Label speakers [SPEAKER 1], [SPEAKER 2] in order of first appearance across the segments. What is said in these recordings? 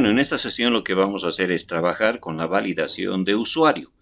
[SPEAKER 1] Bueno, en esta sesión lo que vamos a hacer es trabajar con la validación de usuario.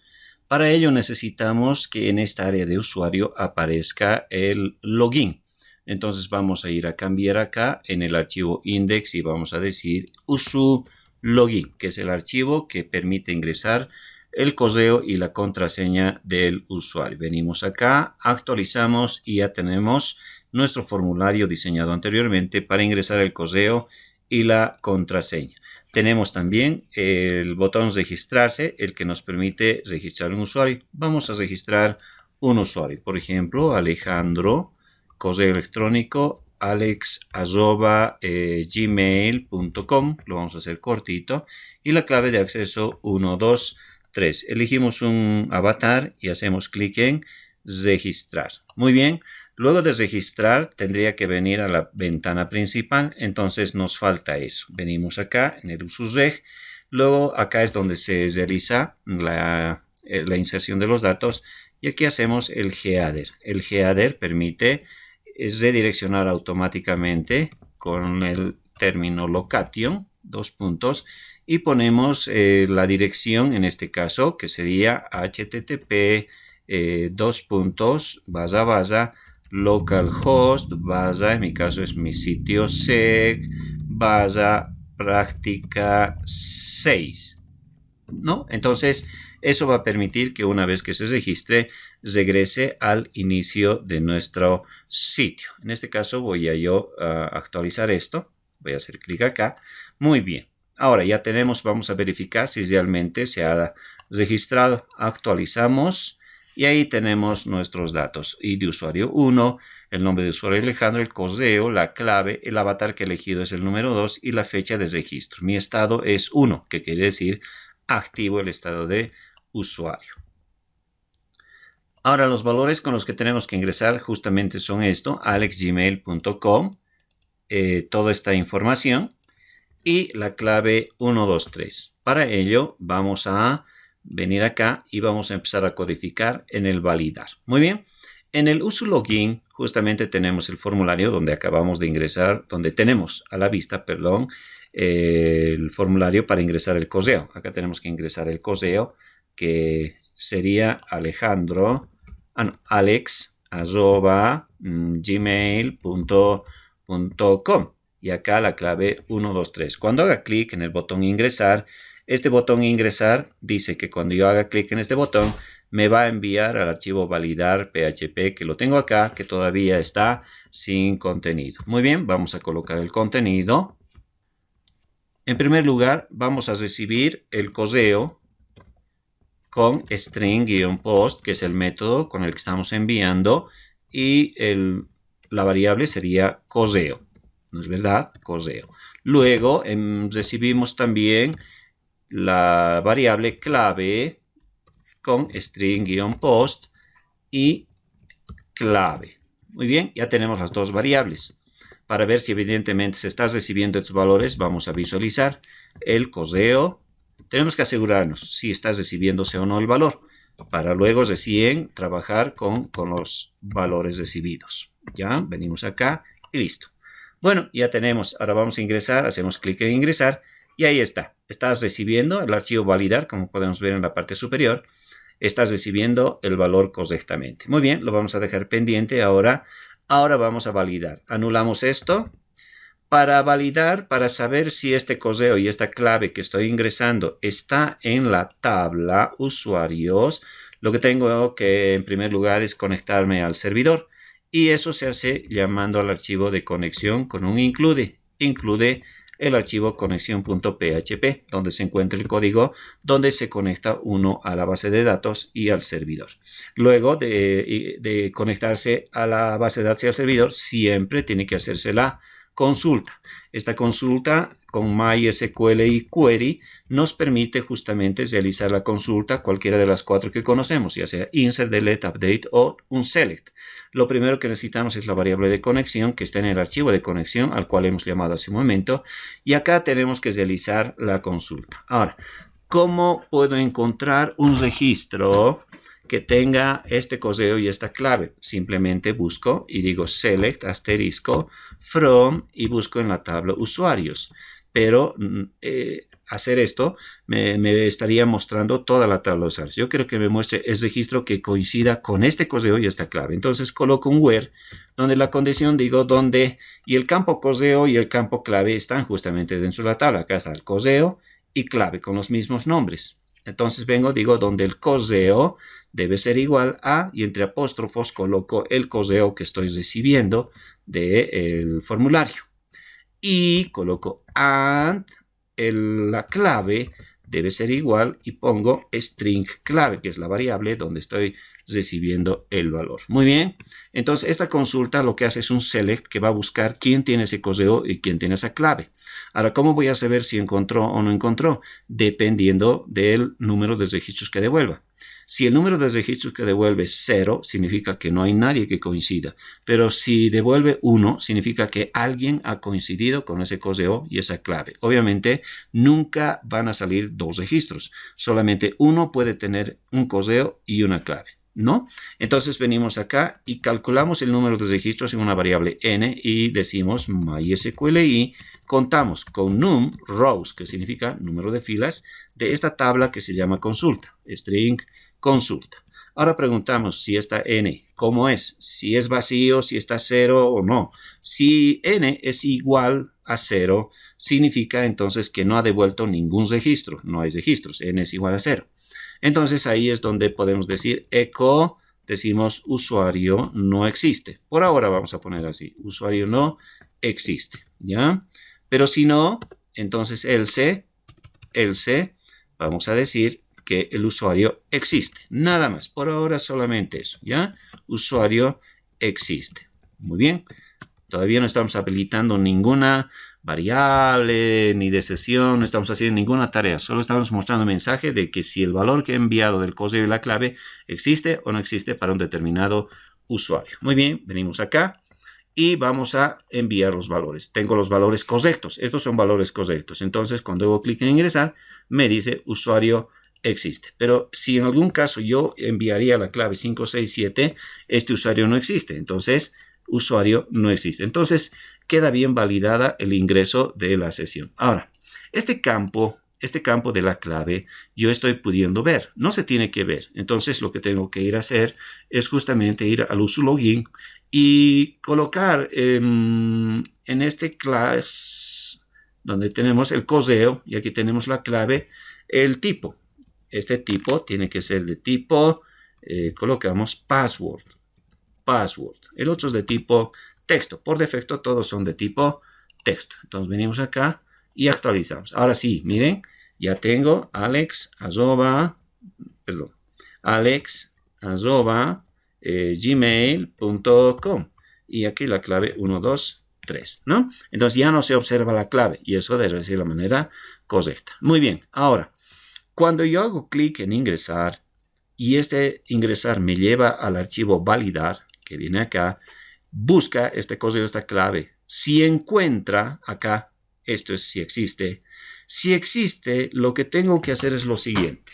[SPEAKER 1] Para ello necesitamos que en esta área de usuario aparezca el login. Entonces vamos a ir a cambiar acá en el archivo index y vamos a decir usu login, que es el archivo que permite ingresar el correo y la contraseña del usuario. Venimos acá, actualizamos y ya tenemos nuestro formulario diseñado anteriormente para ingresar el correo y la contraseña. Tenemos también el botón registrarse, el que nos permite registrar un usuario. Vamos a registrar un usuario. Por ejemplo, Alejandro, correo electrónico alex@gmail.com. Lo vamos a hacer cortito. Y la clave de acceso 123. Elegimos un avatar y hacemos clic en registrar. Muy bien. Luego de registrar tendría que venir a la ventana principal, entonces nos falta eso. Venimos acá en el usuReg, luego acá es donde se realiza la inserción de los datos y aquí hacemos el header. El header permite redireccionar automáticamente con el término location, y ponemos la dirección en este caso que sería http localhost, en mi caso es mi sitio sec, práctica 6, ¿no? Entonces, eso va a permitir que una vez que se registre, regrese al inicio de nuestro sitio. En este caso voy a actualizar esto. Voy a hacer clic acá. Muy bien. Ahora ya tenemos, vamos a verificar si realmente se ha registrado. Actualizamos. Y ahí tenemos nuestros datos. ID de usuario 1, el nombre de usuario Alejandro, el correo, la clave, el avatar que he elegido es el número 2 y la fecha de registro. Mi estado es 1, que quiere decir activo el estado de usuario. Ahora los valores con los que tenemos que ingresar justamente son esto, alexgmail.com, toda esta información y la clave 123. Para ello vamos a venir acá y vamos a empezar a codificar en el validar. Muy bien. En el uso login justamente tenemos el formulario donde acabamos de ingresar, donde tenemos a la vista, el formulario para ingresar el correo. Acá tenemos que ingresar el correo que sería alex@gmail.com y acá la clave 123. Cuando haga clic en el botón ingresar, este botón ingresar dice que cuando yo haga clic en este botón me va a enviar al archivo validar PHP que lo tengo acá, que todavía está sin contenido. Muy bien, vamos a colocar el contenido. En primer lugar, vamos a recibir el correo con string-post, que es el método con el que estamos enviando, y la variable sería correo. ¿No es verdad? Correo. Luego recibimos también la variable clave con string-post y clave. Muy bien, ya tenemos las dos variables. Para ver si evidentemente se está recibiendo estos valores, vamos a visualizar el correo. Tenemos que asegurarnos si está recibiéndose o no el valor, para luego recién trabajar con los valores recibidos. Ya, venimos acá y listo. Bueno, ya tenemos, ahora vamos a ingresar, hacemos clic en ingresar. Y ahí está, estás recibiendo el archivo validar, como podemos ver en la parte superior, estás recibiendo el valor correctamente. Muy bien, lo vamos a dejar pendiente ahora. Ahora vamos a validar. Anulamos esto. Para validar, para saber si este correo y esta clave que estoy ingresando está en la tabla usuarios, lo que tengo que en primer lugar es conectarme al servidor. Y eso se hace llamando al archivo de conexión con un include. Include el archivo conexión.php, donde se encuentra el código donde se conecta uno a la base de datos y al servidor. Luego de conectarse a la base de datos y al servidor, siempre tiene que hacerse la consulta. Esta consulta con MySQL y Query nos permite justamente realizar la consulta cualquiera de las 4 que conocemos, ya sea insert, delete, update o un select. Lo primero que necesitamos es la variable de conexión que está en el archivo de conexión al cual hemos llamado hace un momento y acá tenemos que realizar la consulta. Ahora, ¿cómo puedo encontrar un registro que tenga este correo y esta clave? Simplemente busco y digo select * from y busco en la tabla usuarios. pero hacer esto me estaría mostrando toda la tabla de usuarios. Yo quiero que me muestre el registro que coincida con este correo y esta clave. Entonces coloco un where donde la condición digo donde y el campo correo y el campo clave están justamente dentro de la tabla. Acá está el correo y clave con los mismos nombres. Entonces digo donde el correo debe ser igual a, y entre apóstrofos coloco el correo que estoy recibiendo del formulario. Y coloco and, la clave debe ser igual y pongo string clave, que es la variable donde estoy recibiendo el valor. Muy bien, entonces esta consulta lo que hace es un select que va a buscar quién tiene ese correo y quién tiene esa clave. Ahora, ¿cómo voy a saber si encontró o no encontró? Dependiendo del número de registros que devuelva. Si el número de registros que devuelve es 0, significa que no hay nadie que coincida. Pero si devuelve 1, significa que alguien ha coincidido con ese correo y esa clave. Obviamente, nunca van a salir 2 registros. Solamente uno puede tener un correo y una clave, ¿no? Entonces venimos acá y calculamos el número de registros en una variable n y decimos MySQLi, contamos con num rows, que significa número de filas, de esta tabla que se llama consulta, string consulta. Ahora preguntamos si esta n, ¿cómo es? Si es vacío, si está 0 o no. Si n es igual a 0, significa entonces que no ha devuelto ningún registro, no hay registros, n es igual a 0. Entonces ahí es donde podemos decir echo, decimos usuario no existe. Por ahora vamos a poner así, usuario no existe, ¿ya? Pero si no, entonces else, vamos a decir que el usuario existe. Nada más, por ahora solamente eso, ¿ya? Usuario existe. Muy bien, todavía no estamos habilitando ninguna variable ni de sesión, no estamos haciendo ninguna tarea, solo estamos mostrando un mensaje de que si el valor que he enviado del correo y la clave existe o no existe para un determinado usuario. Muy bien, venimos acá y vamos a enviar los valores. Tengo los valores correctos, estos son valores correctos. Entonces, cuando hago clic en ingresar, me dice usuario existe. Pero si en algún caso yo enviaría la clave 567, este usuario no existe. Entonces, usuario no existe. Entonces, queda bien validada el ingreso de la sesión. Ahora, este campo de la clave, yo estoy pudiendo ver. No se tiene que ver. Entonces, lo que tengo que ir a hacer es justamente ir al uso login y colocar en este class, donde tenemos el correo, y aquí tenemos la clave, el tipo. Este tipo tiene que ser de tipo, colocamos password. El otro es de tipo texto. Por defecto todos son de tipo texto. Entonces venimos acá y actualizamos. Ahora sí, miren, ya tengo alex@gmail.com y aquí la clave 123, ¿no? Entonces ya no se observa la clave y eso debe ser la manera correcta. Muy bien, ahora, cuando yo hago clic en ingresar y este ingresar me lleva al archivo validar, que viene acá, busca este código, esta clave. Si encuentra acá, esto es si existe. Si existe, lo que tengo que hacer es lo siguiente.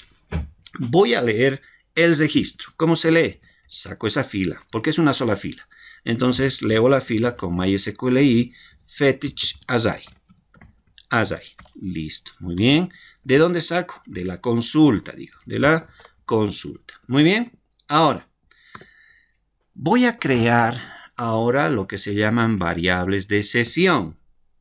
[SPEAKER 1] Voy a leer el registro. ¿Cómo se lee? Saco esa fila, porque es una sola fila. Entonces leo la fila con MySQLi fetch asai. Listo, muy bien. ¿De dónde saco? De la consulta, digo, de la consulta. Muy bien, ahora voy a crear ahora lo que se llaman variables de sesión.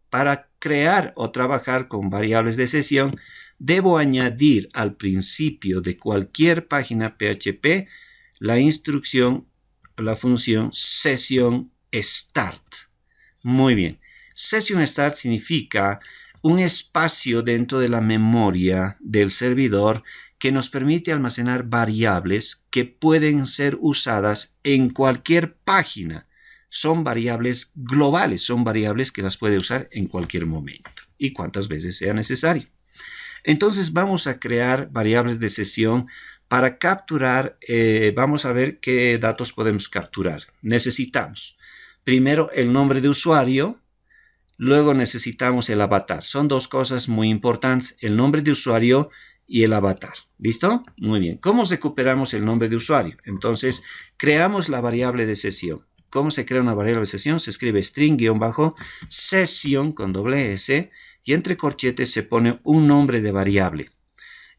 [SPEAKER 1] Para crear o trabajar con variables de sesión, debo añadir al principio de cualquier página PHP la instrucción, la función session start. Muy bien, session start significa un espacio dentro de la memoria del servidor que nos permite almacenar variables que pueden ser usadas en cualquier página. Son variables globales, son variables que las puede usar en cualquier momento y cuantas veces sea necesario. Entonces vamos a crear variables de sesión para capturar, vamos a ver qué datos podemos capturar. Necesitamos primero el nombre de usuario, luego necesitamos el avatar. Son dos cosas muy importantes, el nombre de usuario y el avatar. ¿Listo? Muy bien. ¿Cómo recuperamos el nombre de usuario? Entonces, creamos la variable de sesión. ¿Cómo se crea una variable de sesión? Se escribe string-session con doble S y entre corchetes se pone un nombre de variable.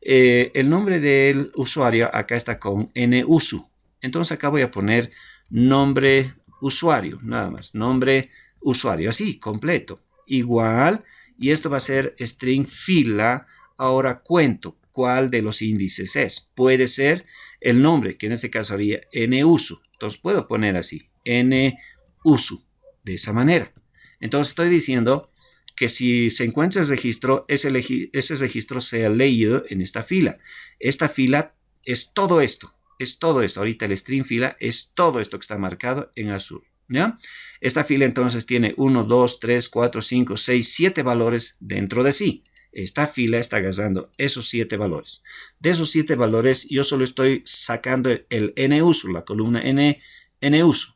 [SPEAKER 1] El nombre del usuario acá está con nusu. Entonces acá voy a poner nombre usuario, nada más. Nombre usuario, así, completo. Igual, y esto va a ser string fila. Ahora cuento cuál de los índices es. Puede ser el nombre, que en este caso haría nusu. Entonces puedo poner así, nusu, de esa manera. Entonces estoy diciendo que si se encuentra el registro, ese registro sea leído en esta fila. Esta fila es todo esto. Es todo esto. Ahorita el string fila es todo esto que está marcado en azul. ¿Ya? Esta fila entonces tiene 1, 2, 3, 4, 5, 6, 7 valores dentro de sí. Esta fila está agarrando esos 7 valores. De esos 7 valores yo solo estoy sacando el nusu, la columna nusu,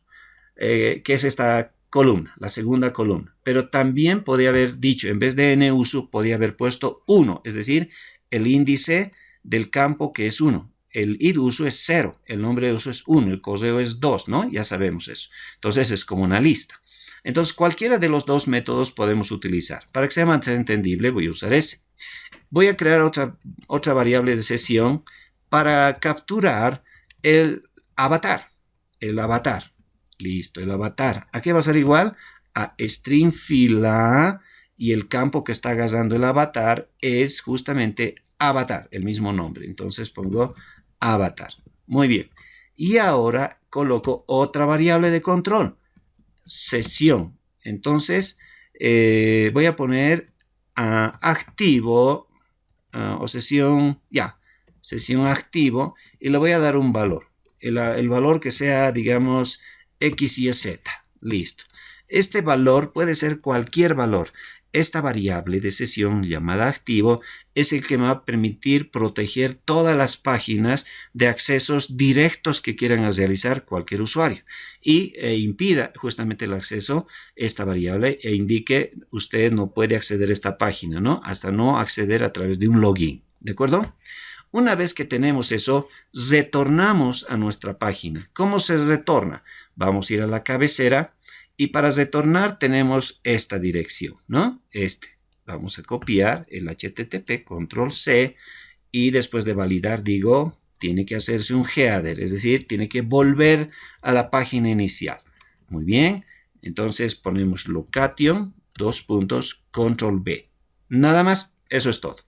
[SPEAKER 1] que es esta columna, la segunda columna. Pero también podía haber dicho, en vez de nusu, podía haber puesto 1, es decir, el índice del campo que es 1. El id uso es 0, el nombre de uso es 1, el correo es 2, ¿no? Ya sabemos eso. Entonces es como una lista. Entonces cualquiera de los dos métodos podemos utilizar. Para que sea más entendible voy a usar ese. Voy a crear otra variable de sesión para capturar el avatar. El avatar. Listo, el avatar. ¿A qué va a ser igual? A string fila y el campo que está agarrando el avatar es justamente avatar, el mismo nombre. Entonces pongo avatar. Muy bien. Y ahora coloco otra variable de control. Sesión. Entonces voy a poner activo o sesión, sesión activo y le voy a dar un valor. El valor que sea, digamos, X y Z. Listo. Este valor puede ser cualquier valor. Esta variable de sesión llamada activo es el que me va a permitir proteger todas las páginas de accesos directos que quieran realizar cualquier usuario y impida justamente el acceso esta variable e indique usted no puede acceder a esta página, ¿no? Hasta no acceder a través de un login, ¿de acuerdo? Una vez que tenemos eso, retornamos a nuestra página. ¿Cómo se retorna? Vamos a ir a la cabecera y para retornar tenemos esta dirección, ¿no? Vamos a copiar el HTTP, control C, y después de validar digo, tiene que hacerse un header, es decir, tiene que volver a la página inicial. Muy bien, entonces ponemos location, control B. Nada más, eso es todo.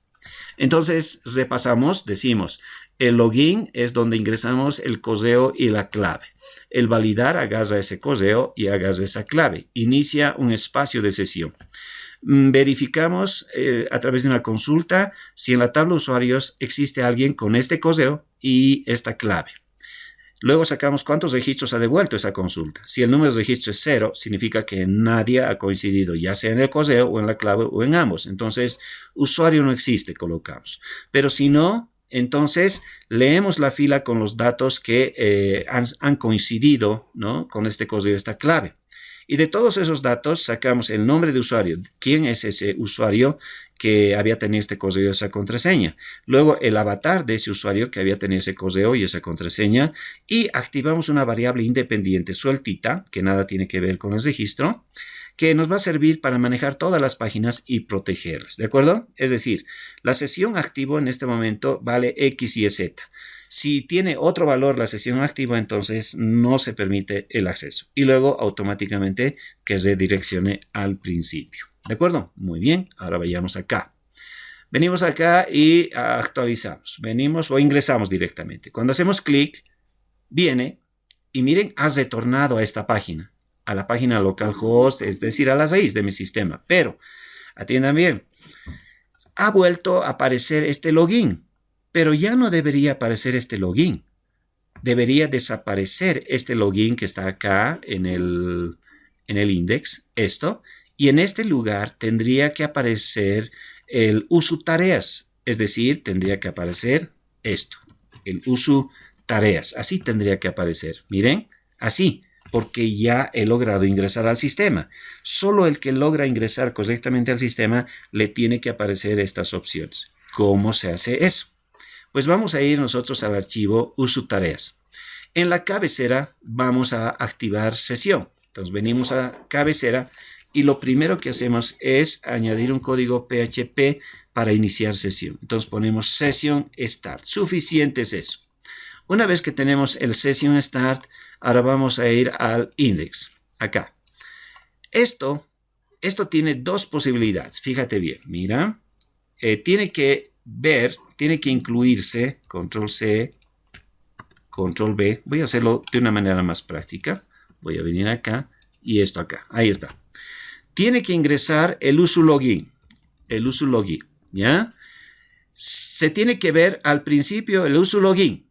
[SPEAKER 1] Entonces repasamos, decimos, el login es donde ingresamos el correo y la clave. El validar agarra ese correo y agarra esa clave. Inicia un espacio de sesión. Verificamos a través de una consulta si en la tabla de usuarios existe alguien con este correo y esta clave. Luego sacamos cuántos registros ha devuelto esa consulta. Si el número de registros es 0, significa que nadie ha coincidido, ya sea en el correo o en la clave o en ambos. Entonces, usuario no existe, colocamos. Pero si no, entonces leemos la fila con los datos que han coincidido, ¿no? Con este correo, esta clave. Y de todos esos datos sacamos el nombre de usuario. ¿Quién es ese usuario que había tenido este correo y esa contraseña? Luego el avatar de ese usuario que había tenido ese correo y esa contraseña. Y activamos una variable independiente sueltita, que nada tiene que ver con el registro, que nos va a servir para manejar todas las páginas y protegerlas. ¿De acuerdo? Es decir, la sesión activo en este momento vale X y Z. Si tiene otro valor la sesión activa, entonces no se permite el acceso. Y luego automáticamente que redireccione al principio. ¿De acuerdo? Muy bien. Ahora vayamos acá. Venimos acá y actualizamos. Venimos o ingresamos directamente. Cuando hacemos clic, viene y miren, ha retornado a esta página. A la página localhost, es decir, a la raíz de mi sistema. Pero, atiendan bien, ha vuelto a aparecer este login. Pero ya no debería aparecer este login. Debería desaparecer este login que está acá en el index, esto. Y en este lugar tendría que aparecer el usu tareas. Es decir, tendría que aparecer esto, el usu tareas. Así tendría que aparecer. Miren, así, porque ya he logrado ingresar al sistema. Solo el que logra ingresar correctamente al sistema le tiene que aparecer estas opciones. ¿Cómo se hace eso? Pues vamos a ir nosotros al archivo usu tareas. En la cabecera vamos a activar sesión. Entonces venimos a cabecera y lo primero que hacemos es añadir un código PHP para iniciar sesión. Entonces ponemos session start. Suficiente es eso. Una vez que tenemos el session start, ahora vamos a ir al index. Acá. Esto tiene dos posibilidades. Fíjate bien. Mira. Tiene que incluirse. Control C. Control B. Voy a hacerlo de una manera más práctica. Voy a venir acá y esto acá. Ahí está. Tiene que ingresar el uso login. El uso login. ¿Ya? Se tiene que ver al principio el uso login.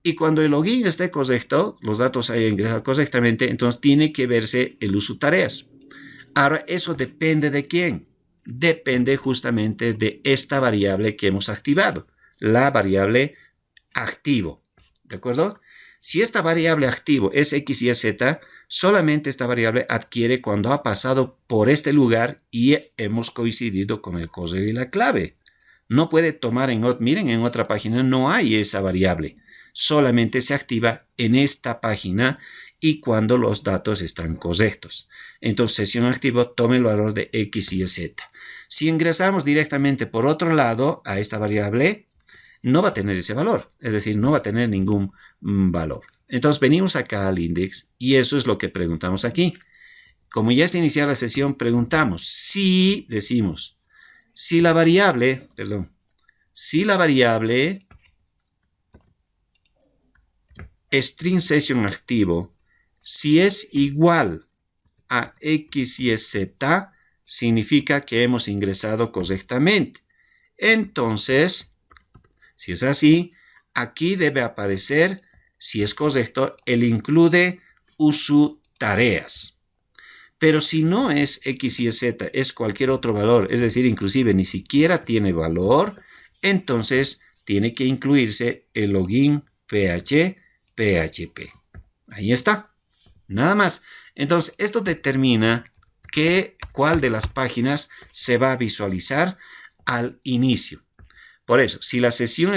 [SPEAKER 1] Y cuando el login esté correcto, los datos hayan ingresado correctamente, entonces tiene que verse el uso tareas. Ahora, eso depende de quién. Depende justamente de esta variable que hemos activado. La variable activo. ¿De acuerdo? Si esta variable activo es X y es Z, solamente esta variable adquiere cuando ha pasado por este lugar y hemos coincidido con el código y la clave. No puede tomar miren, en otra página no hay esa variable. Solamente se activa en esta página y cuando los datos están correctos. Entonces, sesión activo toma el valor de X y Z. Si ingresamos directamente por otro lado a esta variable, no va a tener ese valor, es decir, no va a tener ningún valor. Entonces venimos acá al index y eso es lo que preguntamos aquí. Como ya está iniciada la sesión, preguntamos si la variable string session activo, si es igual a X y Z, significa que hemos ingresado correctamente. Entonces, si es así, aquí debe aparecer, si es correcto, el include uso tareas. Pero si no es X y Z, es cualquier otro valor, es decir, inclusive ni siquiera tiene valor, entonces tiene que incluirse el login PHP. Ahí está. Nada más. Entonces, esto determina cuál de las páginas se va a visualizar al inicio. Por eso, si la sesión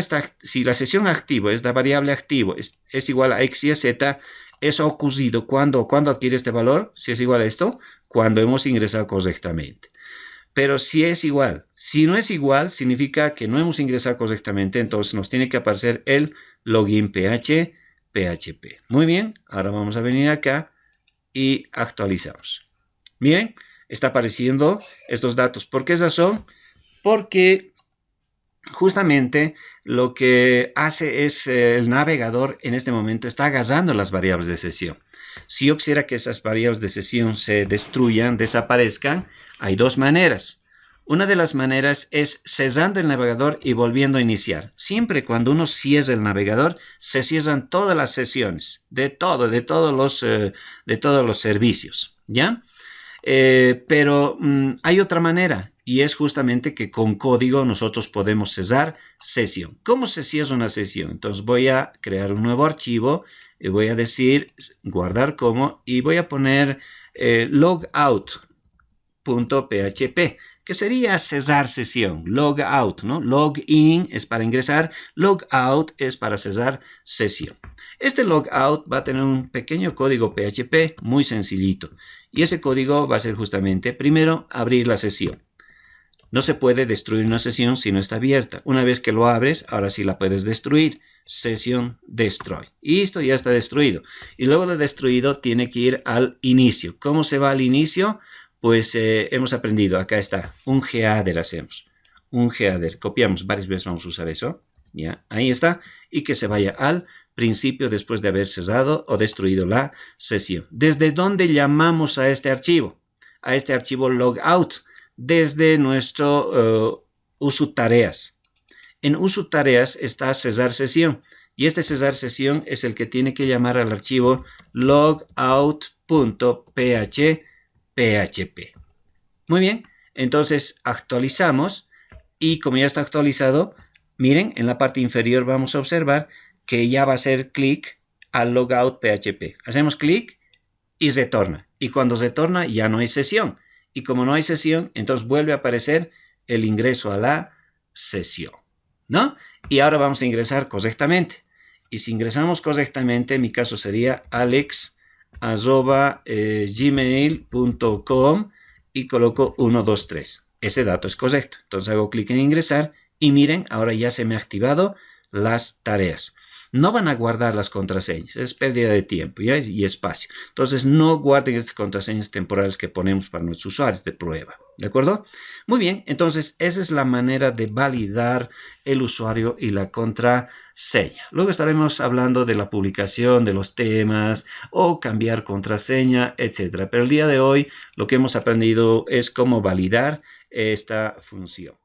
[SPEAKER 1] activo es la variable activo, es igual a X y a Z, eso ha ocurrido cuando adquiere este valor, si es igual a esto, cuando hemos ingresado correctamente. Pero si es igual, si no es igual, significa que no hemos ingresado correctamente, entonces nos tiene que aparecer el login PHP. Muy bien, ahora vamos a venir acá y actualizamos. Miren, está apareciendo estos datos. ¿Por qué razón? Porque justamente lo que hace es el navegador en este momento está agarrando las variables de sesión. Si yo quisiera que esas variables de sesión se destruyan, desaparezcan, hay dos maneras. Una de las maneras es cerrando el navegador y volviendo a iniciar. Siempre cuando uno cierra el navegador, se cierran todas las sesiones, de todos los servicios, ¿ya? Pero hay otra manera y es justamente que con código nosotros podemos cerrar sesión. ¿Cómo se cierra una sesión? Entonces voy a crear un nuevo archivo y voy a decir guardar como y voy a poner logout.php, que sería cerrar sesión. Logout, ¿no? Login es para ingresar, logout es para cerrar sesión. Este logout va a tener un pequeño código PHP muy sencillito. Y ese código va a ser justamente, primero, abrir la sesión. No se puede destruir una sesión si no está abierta. Una vez que lo abres, ahora sí la puedes destruir. Sesión destroy. Y esto ya está destruido. Y luego de destruido, tiene que ir al inicio. ¿Cómo se va al inicio? Pues hemos aprendido. Acá está. Un header hacemos. Un header. Copiamos. Varias veces vamos a usar eso. Ya, ahí está. Y que se vaya al principio después de haber cerrado o destruido la sesión. ¿Desde dónde llamamos a este archivo? A este archivo logout. Desde nuestro uso tareas. En uso tareas está cerrar sesión. Y este cerrar sesión es el que tiene que llamar al archivo logout.php. Muy bien. Entonces actualizamos. Y como ya está actualizado, miren, en la parte inferior vamos a observar que ya va a hacer clic al logout PHP. Hacemos clic y retorna. Y cuando retorna ya no hay sesión. Y como no hay sesión, entonces vuelve a aparecer el ingreso a la sesión, ¿no? Y ahora vamos a ingresar correctamente. Y si ingresamos correctamente, en mi caso sería alex@gmail.com y coloco 123. Ese dato es correcto. Entonces hago clic en ingresar y miren, ahora ya se me han activado las tareas. No van a guardar las contraseñas, es pérdida de tiempo y espacio. Entonces no guarden estas contraseñas temporales que ponemos para nuestros usuarios de prueba. ¿De acuerdo? Muy bien, entonces esa es la manera de validar el usuario y la contraseña. Luego estaremos hablando de la publicación de los temas o cambiar contraseña, etc. Pero el día de hoy lo que hemos aprendido es cómo validar esta función.